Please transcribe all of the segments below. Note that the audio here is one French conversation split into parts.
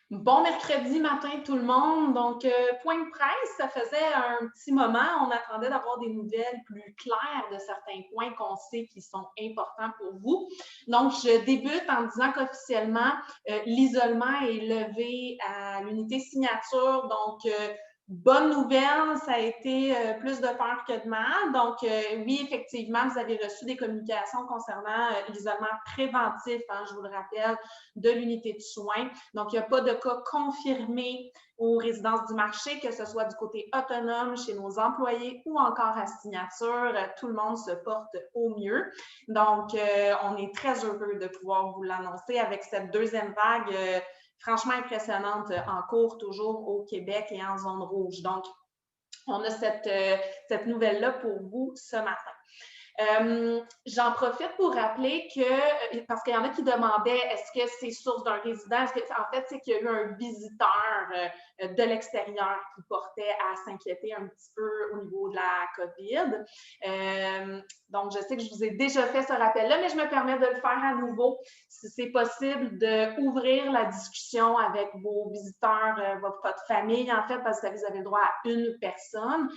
Bon mercredi matin tout le monde. Donc, point de presse, ça faisait un petit moment. On attendait d'avoir des nouvelles plus claires de certains points qu'on sait qui sont importants pour vous. Donc, je débute en disant qu'officiellement, l'isolement est levé à l'unité signature. Donc, bonne nouvelle, ça a été plus de peur que de mal. Donc, oui, effectivement, vous avez reçu des communications concernant l'isolement préventif, hein, je vous le rappelle, de l'unité de soins. Donc, il n'y a pas de cas confirmés aux résidences du marché, que ce soit du côté autonome, chez nos employés ou encore à signature. Tout le monde se porte au mieux. Donc, on est très heureux de pouvoir vous l'annoncer avec cette deuxième vague franchement impressionnante en cours toujours au Québec et en zone rouge. Donc, on a cette nouvelle-là pour vous ce matin. J'en profite pour rappeler que, parce qu'il y en a qui demandaient, est-ce que c'est source d'un résident? En fait, c'est qu'il y a eu un visiteur de l'extérieur qui portait à s'inquiéter un petit peu au niveau de la COVID. Donc, je sais que je vous ai déjà fait ce rappel-là, mais je me permets de le faire à nouveau. Si c'est possible d'ouvrir la discussion avec vos visiteurs, votre famille, en fait, parce que vous avez le droit à une personne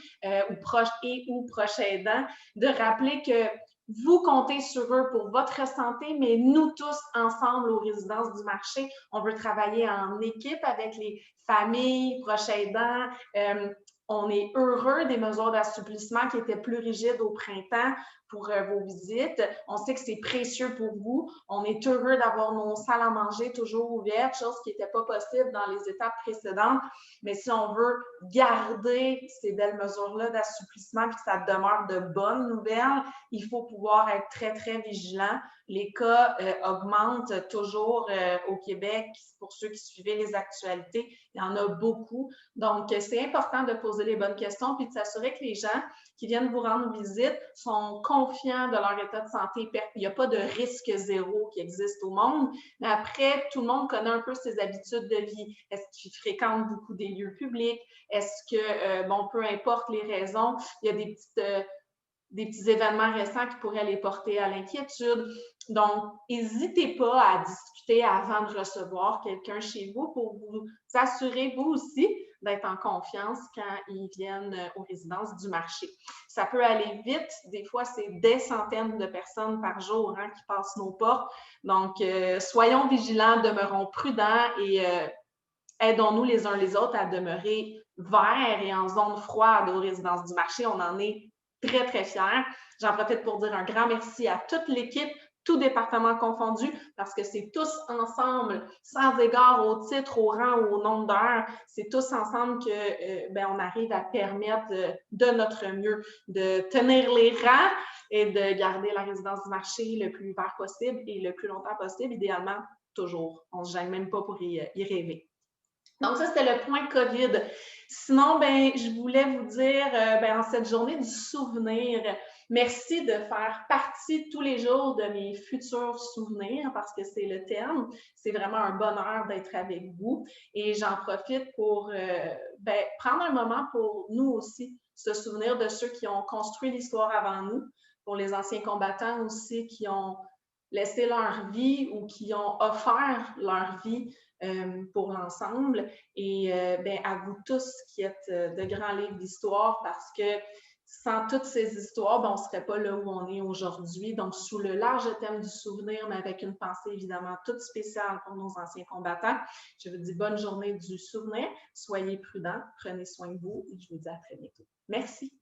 ou proche et ou proche aidant, de rappeler que vous comptez sur eux pour votre santé, mais nous tous ensemble aux résidences du marché, on veut travailler en équipe avec les familles, proches aidants. On est heureux des mesures d'assouplissement qui étaient plus rigides au printemps pour vos visites. On sait que c'est précieux pour vous. On est heureux d'avoir nos salles à manger toujours ouvertes, chose qui n'était pas possible dans les étapes précédentes. Mais si on veut garder ces belles mesures-là d'assouplissement et que ça demeure de bonnes nouvelles, il faut pouvoir être très, très vigilant. Les cas augmentent toujours au Québec. Pour ceux qui suivaient les actualités, il y en a beaucoup. Donc, c'est important de poser les bonnes questions puis de s'assurer que les gens qui viennent vous rendre visite sont confiants de leur état de santé. Il n'y a pas de risque zéro qui existe au monde. Mais après, tout le monde connaît un peu ses habitudes de vie. Est-ce qu'ils fréquentent beaucoup des lieux publics? Est-ce que, bon, peu importe les raisons, il y a des petits événements récents qui pourraient les porter à l'inquiétude. Donc, n'hésitez pas à discuter avant de recevoir quelqu'un chez vous pour vous assurer, vous aussi, d'être en confiance quand ils viennent aux résidences du marché. Ça peut aller vite. Des fois, c'est des centaines de personnes par jour hein, qui passent nos portes. Donc, soyons vigilants, demeurons prudents et aidons-nous les uns les autres à demeurer verts et en zone froide aux résidences du marché. On en est très, très fiers. J'en profite pour dire un grand merci à toute l'équipe, tout département confondu, parce que c'est tous ensemble, sans égard au titre, au rang ou au nombre d'heures, c'est tous ensemble que on arrive à permettre de notre mieux de tenir les rangs et de garder la résidence du marché le plus vert possible et le plus longtemps possible, idéalement toujours. On ne se gêne même pas pour y rêver. Donc, ça, c'était le point COVID. Sinon, je voulais vous dire, en cette journée du souvenir, merci de faire partie tous les jours de mes futurs souvenirs parce que c'est le terme. C'est vraiment un bonheur d'être avec vous. Et j'en profite pour prendre un moment pour nous aussi se souvenir de ceux qui ont construit l'histoire avant nous, pour les anciens combattants aussi qui ont laissé leur vie ou qui ont offert leur vie pour l'ensemble. Et à vous tous qui êtes de grands livres d'histoire, parce que sans toutes ces histoires, on ne serait pas là où on est aujourd'hui. Donc, sous le large thème du souvenir, mais avec une pensée évidemment toute spéciale pour nos anciens combattants, je vous dis bonne journée du souvenir. Soyez prudents, prenez soin de vous et je vous dis à très bientôt. Merci.